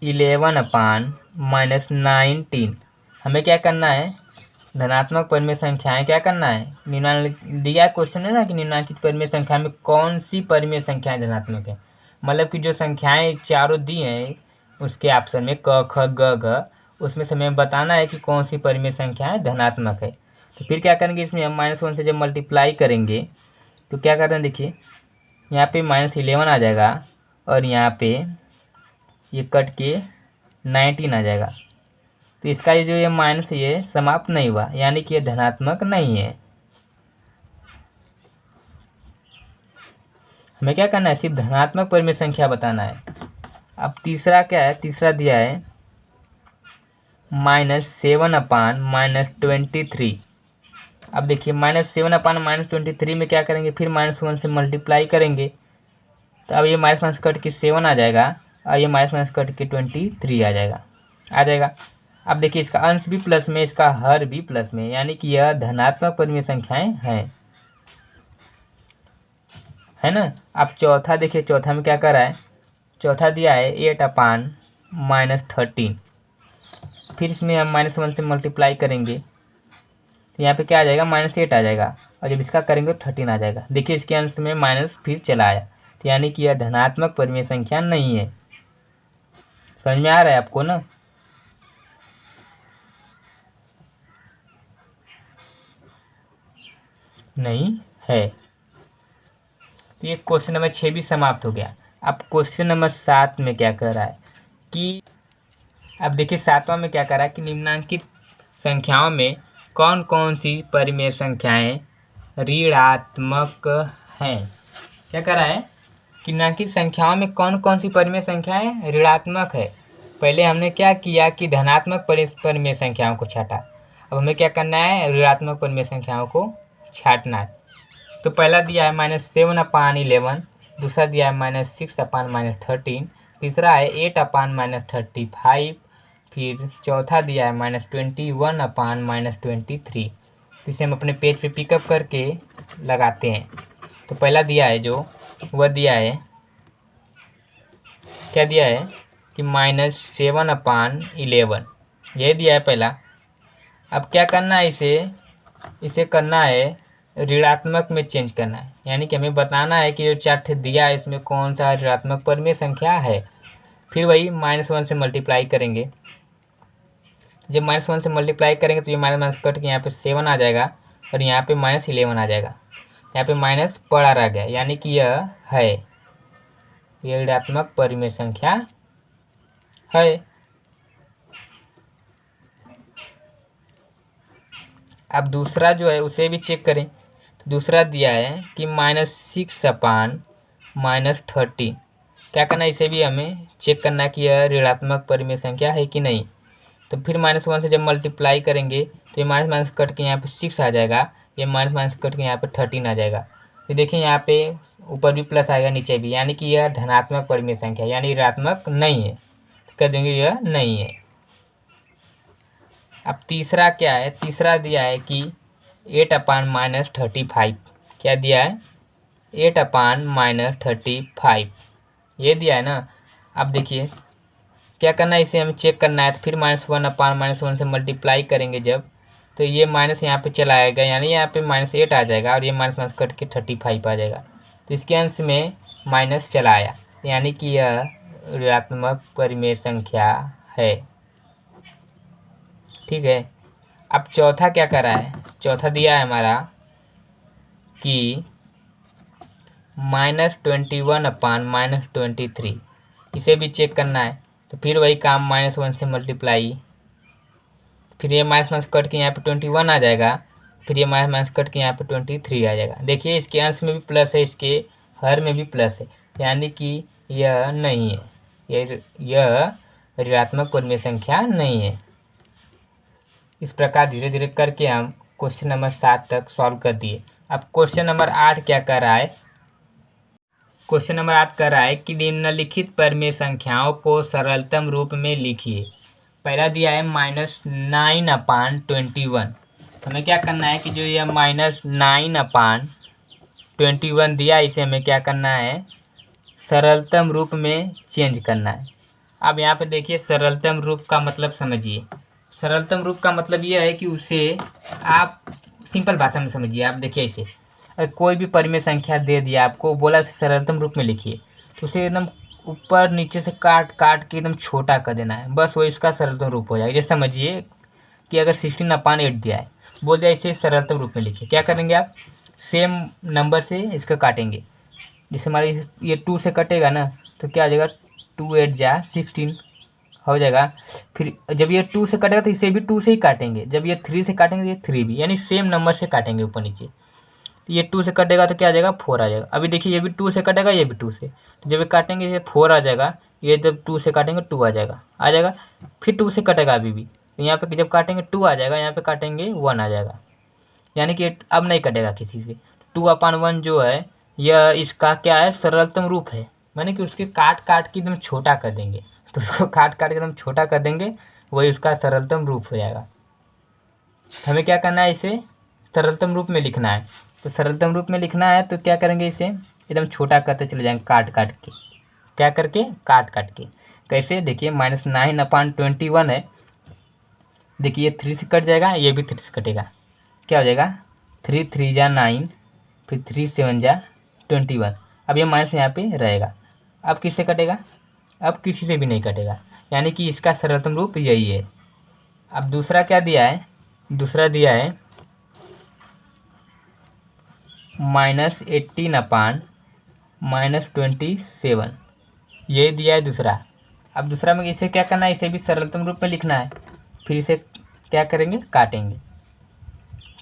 11/-19, हमें क्या करना है, धनात्मक परिमेय संख्याएं क्या करना है, दिया क्वेश्चन है ना कि निम्नांकित परिमेय संख्या में कौन सी परिमेय संख्याएं धनात्मक है। मतलब कि जो संख्याएं चारों दी हैं उसके ऑप्शन में क ख ग घ, उसमें से हमें बताना है कि कौन सी परिमेय संख्याएं धनात्मक है। तो फिर क्या करेंगे, इसमें हम -1 से जब मल्टीप्लाई करेंगे तो क्या कर रहे हैं, देखिए यहाँ पे -11 आ जाएगा, और यहाँ पे ये कट के 19 आ जाएगा। तो इसका ये जो ये माइनस ये समाप्त नहीं हुआ, यानी कि ये धनात्मक नहीं है। हमें क्या करना है, सिर्फ धनात्मक परिमेय संख्या बताना है। अब तीसरा क्या है, तीसरा दिया है -7/-23। अब देखिए -7/-23 में क्या करेंगे, फिर -1 से मल्टीप्लाई करेंगे, तो अब ये माइनस माइनस कट के 7 आ जाएगा, और ये माइनस माइनस कट के 23 आ जाएगा। अब देखिए इसका अंश भी प्लस में, इसका हर भी प्लस में, यानी कि यह धनात्मक परिमेय संख्याएं हैं, है ना। अब चौथा देखिए, चौथा में क्या कर रहा है, चौथा दिया है 8/-13, फिर इसमें हम -1 से मल्टीप्लाई करेंगे, तो यहाँ पे क्या आ जाएगा, -8 आ जाएगा, और जब इसका करेंगे तो 13 आ जाएगा। देखिए इसके अंश में माइनस फिर चला आया, तो यानी कि यह धनात्मक परिमेय संख्या नहीं है। समझ में आ रहा है आपको ना। नहीं है। तो ये क्वेश्चन नंबर 6 भी समाप्त हो गया। अब क्वेश्चन नंबर 7 में क्या कह रहा है कि, अब देखिए 7वां में क्या कह रहा है कि निम्नांकित संख्याओं में कौन कौन सी परिमेय संख्याएं ऋणात्मक हैं। क्या कह रहा है कि निम्नांकित संख्याओं में कौन कौन सी परिमेय संख्याएं ऋणात्मक है। पहले हमने क्या किया कि धनात्मक परिमेय संख्याओं को छाटा, अब हमें क्या करना है, ऋणात्मक परिमेय संख्याओं को छाटना है। तो पहला दिया है -7/11, दूसरा दिया है -6/-13, तीसरा है 8/-35, फिर चौथा दिया है -21/-23। इसे हम अपने पेज पे पिकअप करके लगाते हैं। तो पहला दिया है जो, वह दिया है, क्या दिया है कि -7/11, ये दिया है पहला। अब क्या करना है, इसे करना है ऋणात्मक में चेंज करना है, यानी कि हमें बताना है कि जो 4 दिया है इसमें कौन सा ऋणात्मक परिमेय संख्या है। फिर वही -1 से मल्टीप्लाई करेंगे। जब -1 से मल्टीप्लाई करेंगे तो ये माइनस कट के यहाँ पे 7 आ जाएगा और यहाँ पे -11 आ जाएगा। यहाँ पे माइनस बड़ा रह गया, यानी कि यह है, यह ऋणात्मक परिमेय संख्या है। अब दूसरा जो है उसे भी चेक करें। तो दूसरा दिया है कि -6/-30। क्या करना है, इसे भी हमें चेक करना है कि यह ऋणात्मक परिमेय संख्या है कि नहीं। तो फिर -1 से जब मल्टीप्लाई करेंगे तो ये माइनस कट के यहाँ पे 6 आ जाएगा, ये माइनस कट के यहाँ पे 13 आ जाएगा। तो देखिए यहाँ पे ऊपर भी प्लस आएगा नीचे भी, यानी कि यह धनात्मक परिमेय संख्या यानी ऋणात्मक नहीं है। तो कह देंगे यह नहीं है। अब तीसरा क्या है, तीसरा दिया है कि 8/-35। क्या दिया है, 8/-35 ये दिया है ना। अब देखिए क्या करना है, इसे हमें चेक करना है। तो फिर -1/-1 से मल्टीप्लाई करेंगे जब, तो ये माइनस यहाँ पे चला आएगा, यानी यहाँ पे -8 आ जाएगा और ये माइनस कट के 35 आ जाएगा। तो इसके अंश में माइनस चला आया, यानी कि यह ऋणात्मक परिमेय संख्या है। ठीक है। अब चौथा क्या कर रहा है, चौथा दिया है हमारा कि -21/-23। इसे भी चेक करना है। तो फिर वही काम -1 से मल्टीप्लाई, फिर ये माइनस कट के यहाँ पे 21 आ जाएगा, फिर ये माइनस कट के यहाँ पे 23 आ जाएगा। देखिए इसके अंश में भी प्लस है, इसके हर में भी प्लस है, यानी कि यह नहीं है, यह ऋणात्मक परिमेय संख्या नहीं है। इस प्रकार धीरे धीरे करके हम क्वेश्चन नंबर 7 तक सॉल्व कर दिए। अब क्वेश्चन नंबर 8 क्या कर रहा है, क्वेश्चन नंबर 8 कर रहा है कि निम्नलिखित परिमेय संख्याओं को सरलतम रूप में लिखिए। पहला दिया है -9/21। तो हमें क्या करना है कि जो यह -9/21 दिया है, इसे हमें क्या करना है, सरलतम रूप में चेंज करना है। अब यहाँ पे देखिए सरलतम रूप का मतलब समझिए। सरलतम रूप का मतलब यह है कि उसे आप सिंपल भाषा में समझिए। आप देखिए इसे, अगर कोई भी परिमेय संख्या दे दिया आपको, बोला सरलतम रूप में लिखिए, तो उसे एकदम ऊपर नीचे से काट काट के एकदम छोटा कर देना है, बस वो इसका सरलतम रूप हो जाएगा। जैसे समझिए कि अगर 16/8 दिया है, बोल दिया इसे सरलतम रूप में लिखिए। क्या करेंगे आप, सेम नंबर से इसका काटेंगे। जैसे हमारे ये 2 से कटेगा ना, तो क्या आ जाएगा, 2 8 जा 16 हो जाएगा। फिर जब ये 2 से कटेगा तो इसे भी 2 से ही काटेंगे, जब ये 3 से काटेंगे तो ये 3 भी, यानी सेम नंबर से काटेंगे ऊपर नीचे। ये 2 से कटेगा तो क्या आ जाएगा, 4 आ जाएगा। अभी देखिए ये भी 2 से कटेगा, ये भी 2 से, तो जब ये काटेंगे ये 4 आ जाएगा, ये जब 2 से काटेंगे 2 आ जाएगा, फिर 2 से कटेगा अभी भी, तो यहाँ पे जब काटेंगे 2 आ जाएगा, यहाँ पे काटेंगे 1 आ जाएगा, यानी कि अब नहीं कटेगा किसी से। 2/1 जो है यह इसका क्या है, सरलतम रूप है, माने कि उसके काट काट के एकदम छोटा कर देंगे। तो उसको काट काट के एकदम छोटा कर देंगे, वही उसका सरलतम रूप हो जाएगा। हमें क्या करना है, इसे सरलतम रूप में लिखना है। तो सरलतम रूप में लिखना है तो क्या करेंगे, इसे एकदम छोटा करते चले जाएंगे, काट काट के, क्या करके, काट काट के। कैसे, देखिए -9/21 है, देखिए ये 3 से कट जाएगा, ये भी 3 से कटेगा, क्या हो जाएगा, 3 3 जा 9, फिर 3 7 जा 21। अब ये माइनस यहाँ पे रहेगा। अब किससे कटेगा, अब किसी से भी नहीं कटेगा, यानी कि इसका सरलतम रूप यही है। अब दूसरा क्या दिया है, दूसरा दिया है -18/-27, ये दिया है दूसरा। अब दूसरा में इसे क्या करना है, इसे भी सरलतम रूप में लिखना है। फिर इसे क्या करेंगे, काटेंगे।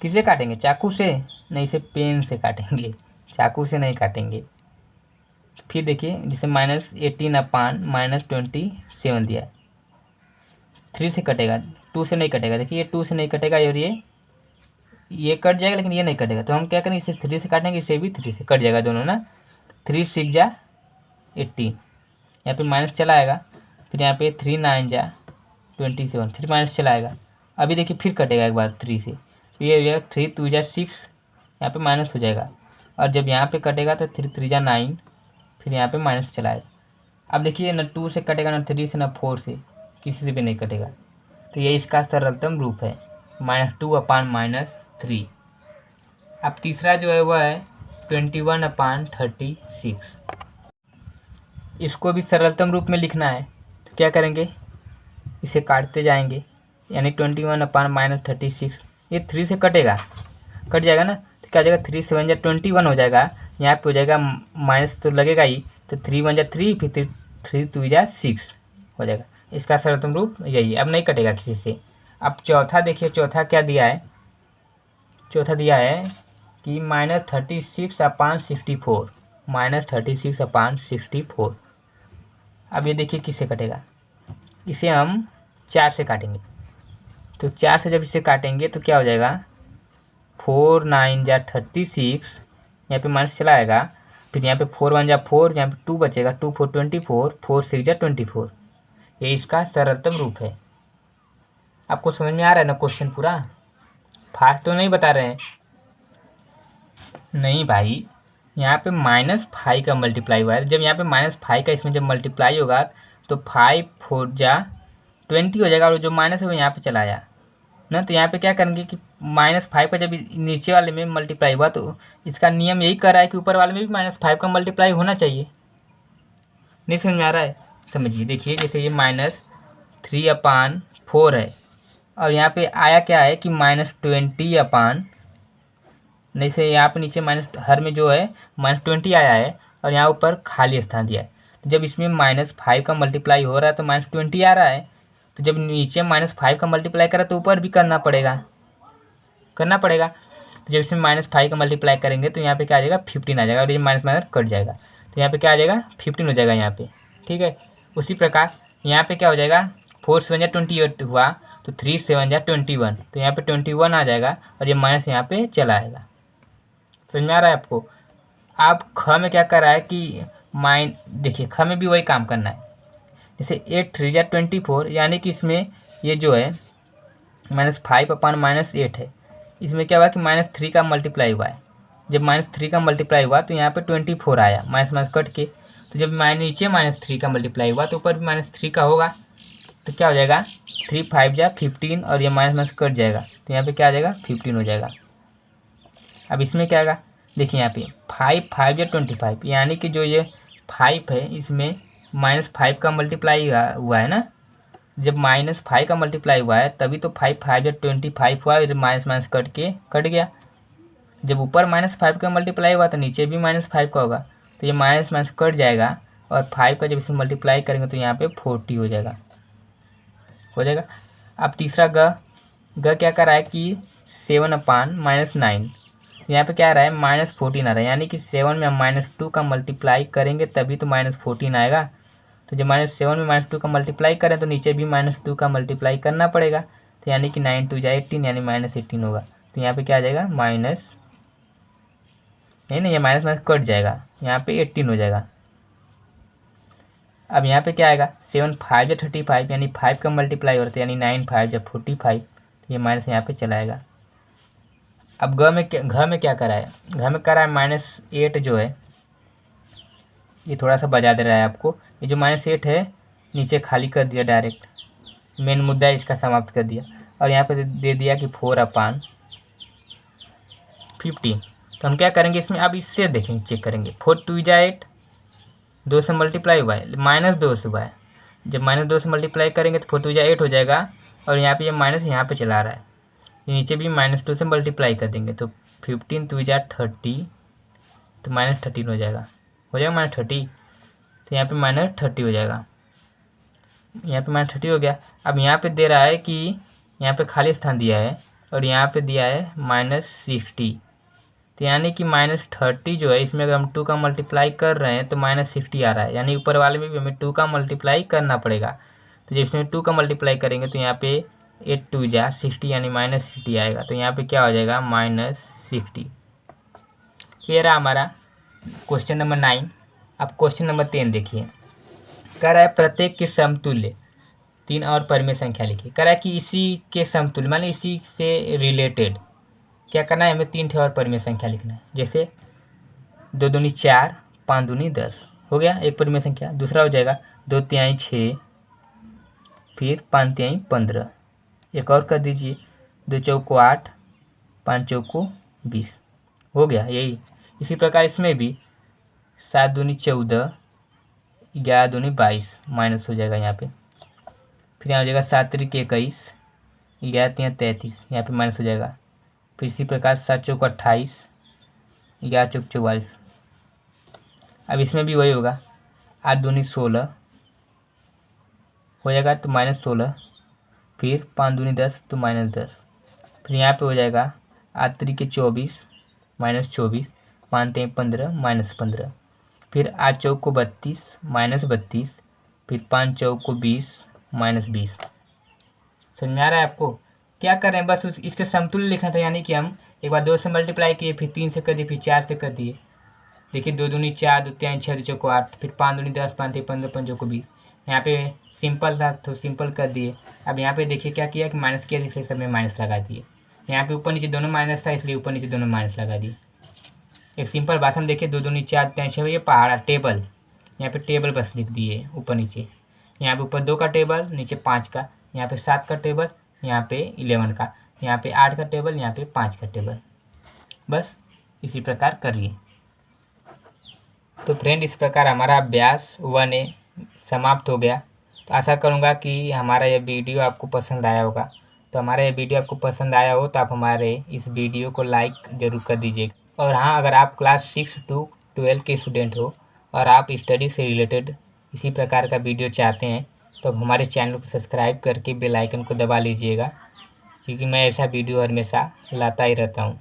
किससे काटेंगे, चाकू से नहीं, इसे पेन से काटेंगे, चाकू से नहीं काटेंगे। फिर देखिए जैसे -18/-27 दिया है, 3 से कटेगा, 2 से नहीं कटेगा। देखिए ये 2 से नहीं कटेगा और ये कट जाएगा, लेकिन ये नहीं कटेगा। तो हम क्या करेंगे, इसे 3 से काटेंगे, इसे भी 3 से कट जाएगा दोनों ना। 3 6 जा 18, यहाँ पे माइनस चला आएगा। फिर यहाँ पे 3 9 जा 27, फिर माइनस चला आएगा। अभी देखिए फिर कटेगा एक बार 3 से, तो ये हो जाएगा 3 2 जा 6, यहाँ पे माइनस हो जाएगा। और जब यहाँ पे कटेगा तो 3 3 जा 9, फिर यहाँ पे माइनस चला आएगा। अब देखिए ना 2 से कटेगा, ना 3 से, ना 4 से, किसी से भी नहीं कटेगा। तो ये इसका सरलतम रूप है, -2/-3। अब तीसरा जो है वह है 21/36। इसको भी सरलतम रूप में लिखना है तो क्या करेंगे, इसे काटते जाएंगे, यानी 21/-36 ये 3 से कटेगा, कट जाएगा ना, तो क्या हो जाएगा 3 7 21 हो जाएगा। यहाँ पे हो जाएगा माइनस तो लगेगा ही, तो 3 1 3, फिर 3 2 6 हो जाएगा। इसका सरलतम रूप यही है, अब नहीं कटेगा किसी से। अब चौथा देखिए, चौथा क्या दिया है, चौथा दिया है कि -36/64, -36/64। अब ये देखिए किससे कटेगा, इसे हम 4 से काटेंगे, तो 4 से जब इसे काटेंगे तो क्या हो जाएगा 4 9 36, यहाँ पे माइनस चला आएगा, फिर यहाँ पे 4 1 4, यहाँ पे 2 बचेगा, 2 4 24, 4 6 24। ये इसका सरलतम रूप है। आपको समझ में आ रहा है ना क्वेश्चन पूरा, फास्ट तो नहीं बता रहे हैं। नहीं भाई, यहाँ पे -5 का मल्टीप्लाई हुआ है, जब यहाँ पे -5 का इसमें जब मल्टीप्लाई होगा तो 5 4 20 हो जाएगा, और जो माइनस है वो यहाँ पे चला आया ना, तो यहाँ पे क्या करेंगे कि -5 का जब नीचे वाले में मल्टीप्लाई हुआ तो इसका नियम यही कर रहा है कि ऊपर वाले में भी -5 का मल्टीप्लाई होना चाहिए। नहीं समझ में आ रहा है, समझिए। देखिए जैसे ये -3/4 है, और यहाँ पे आया क्या है कि -20 नहीं से यहाँ पे नीचे माइनस हर में जो है -20 आया है, और यहाँ ऊपर खाली स्थान दिया है। तो जब इसमें -5 का मल्टीप्लाई हो रहा है तो -20 आ रहा है, तो जब नीचे -5 का मल्टीप्लाई करा तो ऊपर भी करना पड़ेगा। तो जब इसमें -5 का मल्टीप्लाई करेंगे तो यहाँ पे क्या आ जाएगा 15 आ जाएगा, और ये माइनस माइनस कट जाएगा, तो यहाँ पे क्या आ जाएगा 15 हो जाएगा यहाँ पे। ठीक है, उसी प्रकार यहाँ पे क्या हो जाएगा 4 7 28 हुआ, तो 3 7 21, तो यहाँ पे 21 आ जाएगा, और ये माइनस यहाँ पे चला आएगा। समझ में आ रहा है आपको। आप ख में क्या कर रहा है कि देखिए ख में भी वही काम करना है, जैसे 8 3 24, यानी कि इसमें ये जो है -5/-8 है, इसमें क्या हुआ कि -3 का मल्टीप्लाई हुआ है। जब -3 का मल्टीप्लाई हुआ तो यहाँ पे 24 आया, माइनस माइनस कट के, तो जब नीचे -3 का मल्टीप्लाई हुआ तो ऊपर भी -3 का होगा, तो क्या हो जाएगा 3 5 15, और ये माइनस माइनस कट जाएगा, तो यहाँ पे क्या आ जाएगा 15 हो जाएगा। अब इसमें क्या आएगा, देखिए यहाँ पे 5 5 25, यानी कि जो ये 5 है इसमें -5 का मल्टीप्लाई हुआ है ना, जब -5 का मल्टीप्लाई हुआ है तभी तो 5 5 25 हुआ, और माइनस माइनस कट के कट गया। जब ऊपर -5 का मल्टीप्लाई हुआ तो नीचे भी -5 का होगा, तो ये माइनस माइनस कट जाएगा, और 5 का जब इसमें मल्टीप्लाई करेंगे तो यहाँ पे 40 हो जाएगा। अब तीसरा ग क्या कर रहा है कि 7/-9, यहाँ पे क्या आ रहा है -14 आ रहा है, यानी कि 7 में हम -2 का मल्टीप्लाई करेंगे तभी तो -14 आएगा। तो जब -7 में -2 का मल्टीप्लाई करें तो नीचे भी -2 का मल्टीप्लाई करना पड़ेगा, तो यानी कि 9 2 18, यानी -18 होगा। तो यहाँ पे क्या आ जाएगा नहीं ये माइनस माइनस कट जाएगा, यहाँ पे 18 हो जाएगा। अब यहाँ पे क्या आएगा 7 5 35, यानी 5 का मल्टीप्लाई हो रहा है, यानी 9 5 45, तो ये माइनस यहाँ पे चला आएगा। अब घ में क्या करा है, घ में करा है -8 जो है, ये थोड़ा सा बजा दे रहा है आपको, ये जो -8 है नीचे खाली कर दिया, डायरेक्ट मेन मुद्दा है इसका समाप्त कर दिया, और यहाँ पे दे दिया कि 4/15। तो हम क्या करेंगे इसमें, अब इससे देखेंगे, चेक करेंगे 4 2 8, 2 से मल्टीप्लाई हुआ है, -2 से हुआ है, जब -2 से मल्टीप्लाई करेंगे तो 4 2 8 हो जाएगा, और यहाँ पे ये माइनस यहाँ पे चला रहा है, नीचे भी -2 से मल्टीप्लाई कर देंगे, तो 15 2 30, तो -13 हो जाएगा -30, तो यहाँ पे -30 हो जाएगा, यहाँ पे -30 हो गया। अब यहाँ पे दे रहा है कि यहाँ पे खाली स्थान दिया है, और यहाँ पे दिया है -60, तो यानी कि -30 जो है इसमें अगर हम 2 का मल्टीप्लाई कर रहे हैं तो -60 आ रहा है, यानी ऊपर वाले में भी हमें 2 का मल्टीप्लाई करना पड़ेगा। तो जब इसमें 2 का मल्टीप्लाई करेंगे तो यहाँ पे 8 2 60, यानी -60 आएगा, तो यहाँ पे क्या हो जाएगा -60। ये रहा हमारा क्वेश्चन नंबर 9। अब क्वेश्चन नंबर 10 देखिए, कह रहा है प्रत्येक के समतुल्य 3 और परिमेय संख्या लिखिए। कह रहा है कि इसी के समतुल्य माने इसी से रिलेटेड क्या करना है, हमें 3 और परिमेय संख्या लिखना है। जैसे 2 दूनी 4, 5 दूनी 10 हो गया एक परिमेय संख्या। दूसरा हो जाएगा 2 तिहाई 6, फिर 5 तिहाई 15। एक और कर दीजिए 2 चौको 8, 5 चौको 20। हो गया यही। इसी प्रकार इसमें भी 7 दूनी 14, 11 दूनी 22 माइनस हो जाएगा यहाँ पे। फिर यहाँ हो जाएगा 7 त्रिक 21, 11 3 33 यहाँ पे माइनस हो जाएगा। फिर इसी प्रकार 7 चौक 28, 11 चौक 44। अब इसमें भी वही होगा, 8 दूनी 16 हो जाएगा तो माइनस 16। फिर 5 दूनी 10 तो माइनस 10। फिर यहाँ पे हो जाएगा 8 त्रिक 24 माइनस 24, 5 3 15 माइनस 15। फिर 8 चौक को 32 माइनस 32। फिर 5 चौक को 20 माइनस 20। समझ में आ रहा है आपको? क्या कर रहे हैं, बस इसके समतुल्य लिखना था, यानी कि हम एक बार 2 से मल्टीप्लाई किए, फिर 3 से कर दिए, फिर 4 से कर दिए। देखिए 2 दूनी 4, 2 3 6 चौको 8, फिर 5 दूनी 10, 5 3 15, 5 चौको 20। यहाँ पे सिंपल था तो सिंपल कर दिए। अब यहाँ पे देखिए क्या किया कि माइनस किया, इसलिए सब में माइनस लगा दिए। यहाँ पे ऊपर नीचे दोनों माइनस था, इसलिए ऊपर नीचे दोनों माइनस लगा दिए। एक सिंपल भाषा में देखिए 2 दूनी 4, 3 6, ये पहाड़ा टेबल, यहाँ पे टेबल बस लिख दिए ऊपर नीचे। यहाँ पे ऊपर 2 का टेबल, नीचे 5 का, यहाँ पे 7 का टेबल, यहाँ पे 11 का, यहाँ पे 8 का टेबल, यहाँ पे 5 का टेबल। बस इसी प्रकार करिए। तो फ्रेंड इस प्रकार हमारा अभ्यास 1A समाप्त हो गया। तो आशा करूँगा कि हमारा यह वीडियो आपको पसंद आया होगा। तो हमारा यह वीडियो आपको पसंद आया हो तो आप हमारे इस वीडियो को लाइक ज़रूर कर दीजिएगा। और हाँ, अगर आप क्लास 6 to 12 के स्टूडेंट हो और आप स्टडी से रिलेटेड इसी प्रकार का वीडियो चाहते हैं तो हमारे चैनल को सब्सक्राइब करके बेल आइकन को दबा लीजिएगा, क्योंकि मैं ऐसा वीडियो हमेशा लाता ही रहता हूँ।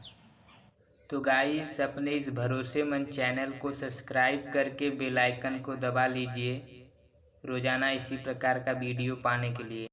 तो गाइस, अपने इस भरोसेमंद चैनल को सब्सक्राइब करके बेल आइकन को दबा लीजिए रोज़ाना इसी प्रकार का वीडियो पाने के लिए।